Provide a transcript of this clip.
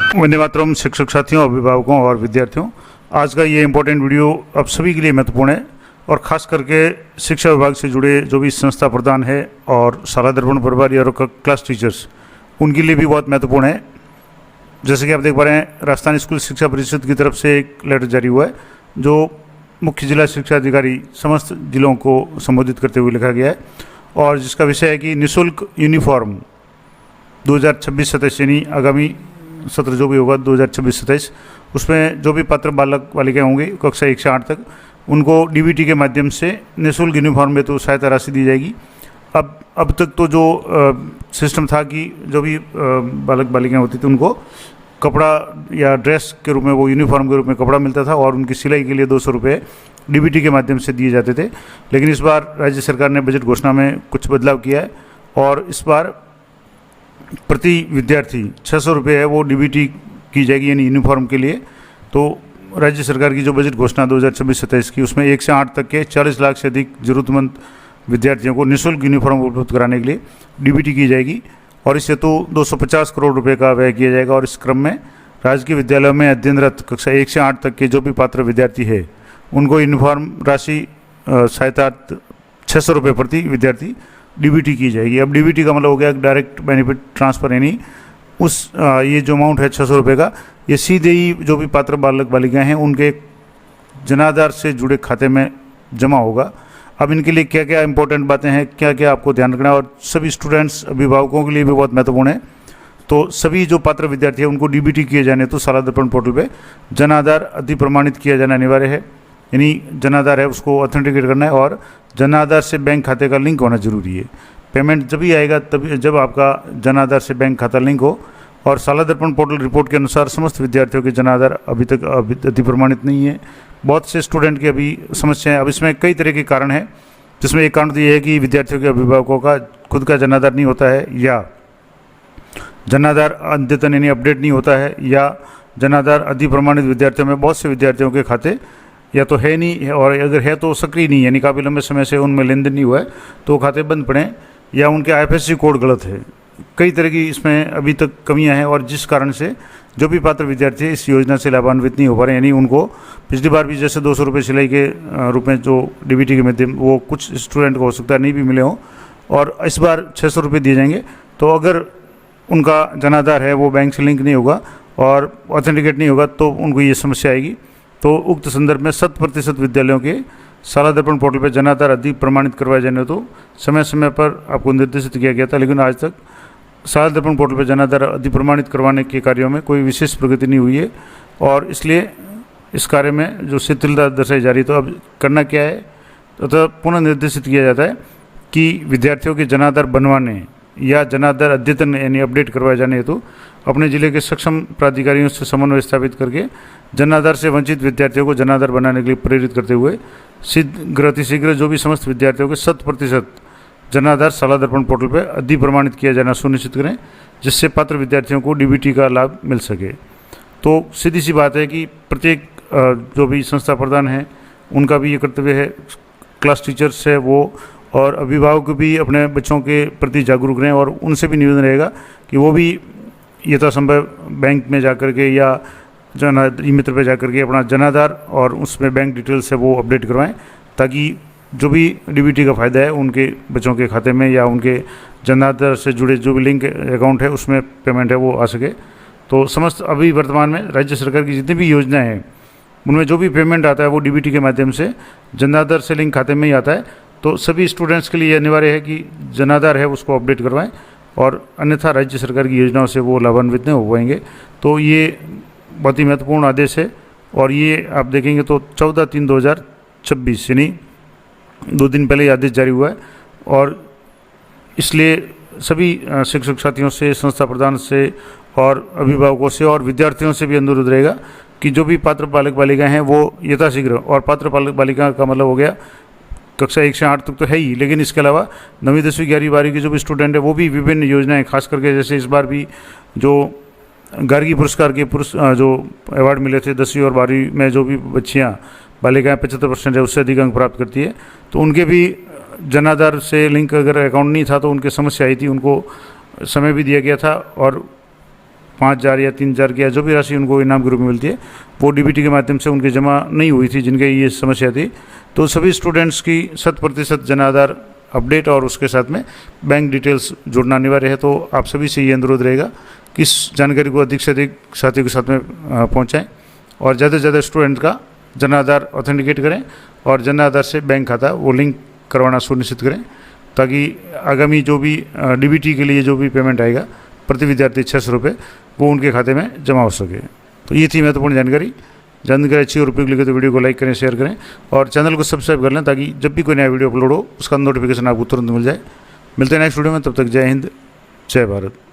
वंदे मातरम। शिक्षक साथियों, अभिभावकों और विद्यार्थियों, आज का ये इम्पोर्टेंट वीडियो अब सभी के लिए महत्वपूर्ण है और ख़ास करके शिक्षा विभाग से जुड़े जो भी संस्था प्रधान है और शाला दर्पण प्रभारी और क्लास टीचर्स, उनके लिए भी बहुत महत्वपूर्ण है। जैसे कि आप देख पा रहे हैं, राजस्थान स्कूल शिक्षा परिषद की तरफ से एक लेटर जारी हुआ है जो मुख्य जिला शिक्षा अधिकारी समस्त जिलों को संबोधित करते हुए लिखा गया है और जिसका विषय है कि निःशुल्क यूनिफॉर्म 2026-27 यानी आगामी सत्र जो भी होगा 2026-27, उसमें जो भी पात्र बालक बालिकाएं होंगे कक्षा 1 से 8 तक, उनको डीबीटी के माध्यम से निःशुल्क यूनिफॉर्म में तो सहायता राशि दी जाएगी। अब तक तो जो सिस्टम था कि जो भी बालक बालिकाएं होती थी उनको कपड़ा या ड्रेस के रूप में, वो यूनिफॉर्म के रूप में कपड़ा मिलता था और उनकी सिलाई के लिए 200 रुपये डीबीटी के माध्यम से दिए जाते थे। लेकिन इस बार राज्य सरकार ने बजट घोषणा में कुछ बदलाव किया है और इस बार प्रति विद्यार्थी 600 रुपये है वो डीबीटी की जाएगी, यानी यूनिफॉर्म के लिए। तो राज्य सरकार की जो बजट घोषणा 2026-27 की, उसमें 1 से 8 तक के 40 लाख से अधिक जरूरतमंद विद्यार्थियों को निःशुल्क यूनिफॉर्म उपलब्ध कराने के लिए डीबीटी की जाएगी और इससे तो 250 करोड़ रुपए का व्यय किया जाएगा। और इस क्रम में राजकीय विद्यालयों में अध्ययनरत कक्षा 1 से 8 तक के जो भी पात्र विद्यार्थी है उनको यूनिफॉर्म राशि सहायता 600 रुपये प्रति विद्यार्थी डीबीटी की जाएगी। अब डीबीटी का मतलब हो गया डायरेक्ट बेनिफिट ट्रांसफ़र, यानी उस ये जो अमाउंट है 600 रुपये का, ये सीधे ही जो भी पात्र बालक बालिकाएं हैं उनके जनाधार से जुड़े खाते में जमा होगा। अब इनके लिए क्या क्या इंपॉर्टेंट बातें हैं, क्या क्या आपको ध्यान रखना है, और सभी स्टूडेंट्स अभिभावकों के लिए भी बहुत महत्वपूर्ण है। तो सभी जो पात्र विद्यार्थी हैं उनको डीबीटी किए जाने तो शाला दर्पण पोर्टल पे जनाधार अधि प्रमाणित किया जाना अनिवार्य है, यानी जनाधार है उसको ऑथेंटिकेट करना है और जनाधार से बैंक खाते का लिंक होना जरूरी है। पेमेंट जब ही आएगा तभी जब आपका जनाधार से बैंक खाता लिंक हो। और शाला दर्पण पोर्टल रिपोर्ट के अनुसार समस्त विद्यार्थियों के जनाधार अभी तक अधि प्रमाणित नहीं है। बहुत से स्टूडेंट की अभी समस्या है। अब इसमें कई तरह के कारण हैं, जिसमें एक कारण तो ये है कि विद्यार्थियों के अभिभावकों का खुद का जनाधार नहीं होता है, या जनाधार अद्यतन यानी अपडेट नहीं होता है, या जनाधार अधि प्रमाणित विद्यार्थियों में बहुत से विद्यार्थियों के खाते या तो है नहीं, और अगर है तो सक्रिय नहीं, यानी काफ़ी लंबे समय से उनमें लेन देन नहीं हुआ है तो खाते बंद पड़े, या उनके आईएफएससी कोड गलत है। कई तरह की इसमें अभी तक कमियां हैं और जिस कारण से जो भी पात्र विद्यार्थी इस योजना से लाभान्वित नहीं हो पा रहे, यानी उनको पिछली बार भी जैसे 200 रुपये सिलाई के रूप में जो डीबीटी के माध्यम वो कुछ स्टूडेंट को हो सकता है नहीं भी मिले हों, और इस बार 600 रुपये दिए जाएंगे। तो अगर उनका जनाधार है वो बैंक से लिंक नहीं होगा और ऑथेंटिकेट नहीं होगा तो उनको ये समस्या आएगी। तो उक्त संदर्भ में 100% विद्यालयों के शाला दर्पण पोर्टल पर जनाधार अधि प्रमाणित करवाए जाने तो समय समय पर आपको निर्देशित किया गया था, लेकिन आज तक शाला दर्पण पोर्टल पर जनाधार अधि प्रमाणित करवाने के कार्यों में कोई विशेष प्रगति नहीं हुई है और इसलिए इस कार्य में जो शिथिलता दर्शाई जा रही है। तो अब करना क्या है, तो पुनः निर्देशित किया जाता है कि विद्यार्थियों के जनाधार बनवाने या जनाधार अद्यतन यानी अपडेट करवाए जाने हेतु अपने जिले के सक्षम प्राधिकारियों से समन्वय स्थापित करके जनाधार से वंचित विद्यार्थियों को जनाधार बनाने के लिए प्रेरित करते हुए शीघ्र जो भी समस्त विद्यार्थियों के 100% जनाधार शाला दर्पण पोर्टल पर अधि प्रमाणित किया जाना सुनिश्चित करें, जिससे पात्र विद्यार्थियों को डीबीटी का लाभ मिल सके। तो सीधी सी बात है कि प्रत्येक जो भी संस्था प्रधान है उनका भी ये कर्तव्य है, क्लास टीचर्स है वो और अभिभावक भी अपने बच्चों के प्रति जागरूक रहें और उनसे भी निवेदन रहेगा कि वो भी यथासंभव बैंक में जाकर के या ई मित्र पर जाकर के अपना जनाधार और उसमें बैंक डिटेल्स है वो अपडेट करवाएं, ताकि जो भी डीबीटी का फ़ायदा है उनके बच्चों के खाते में या उनके जनाधार से जुड़े जो भी लिंक अकाउंट है उसमें पेमेंट है वो आ सके। तो समस्त अभी वर्तमान में राज्य सरकार की जितनी भी योजनाएं हैं उनमें जो भी पेमेंट आता है वो डीबीटी के माध्यम से जनाधार से लिंक खाते में ही आता है। तो सभी स्टूडेंट्स के लिए अनिवार्य है कि जनाधार है उसको अपडेट करवाएं और अन्यथा राज्य सरकार की योजनाओं से वो लाभान्वित नहीं हो पाएंगे। तो ये बहुत ही महत्वपूर्ण आदेश है और ये आप देखेंगे तो 14/3/2026 यानी 2 दिन पहले ये आदेश जारी हुआ है और इसलिए सभी शिक्षक साथियों से, संस्था प्रधान से और अभिभावकों से और विद्यार्थियों से भी अनुरोध रहेगा कि जो भी पात्र बालक बालिकाएं हैं वो यथाशीघ्र, और पात्र बालक बालिका का मतलब हो गया कक्षा 1 से 8 तक तो है ही, लेकिन इसके अलावा 9वीं 10वीं 11वीं 12वीं के जो भी स्टूडेंट है वो भी विभिन्न योजनाएं, खास करके जैसे इस बार भी जो गार्गी पुरस्कार के जो अवार्ड मिले थे 10वीं और 12वीं में, जो भी बच्चियाँ बालिकाएं 75% है उससे अधिक अंक प्राप्त करती है, तो उनके भी जनाधार से लिंक अगर अकाउंट नहीं था तो उनकी समस्या आई थी, उनको समय भी दिया गया था और 5,000 या 3,000 की या जो भी राशि उनको इनाम के रूप में मिलती है वो डीबीटी के माध्यम से उनकी जमा नहीं हुई थी, जिनके ये समस्या थी, तो सभी स्टूडेंट्स की 100% जन आधार अपडेट और उसके साथ में बैंक डिटेल्स जोड़ना अनिवार्य है। तो आप सभी से ये अनुरोध रहेगा कि इस जानकारी को अधिक से अधिक साथियों के साथ में पहुँचाएँ और ज़्यादा से ज़्यादा स्टूडेंट का जन आधार ऑथेंटिकेट करें और जन आधार से बैंक खाता वो लिंक करवाना सुनिश्चित करें, ताकि आगामी जो भी डीबीटी के लिए जो भी पेमेंट आएगा प्रति विद्यार्थी 600 रुपये वो उनके खाते में जमा हो सके। तो ये थी महत्वपूर्ण जानकारी अच्छी और उपयोगी लगे तो वीडियो को लाइक करें, शेयर करें और चैनल को सब्सक्राइब कर लें, ताकि जब भी कोई नया वीडियो अपलोड हो उसका नोटिफिकेशन आपको तुरंत मिल जाए। मिलते हैं नेक्स्ट वीडियो में, तब तक जय हिंद, जय भारत।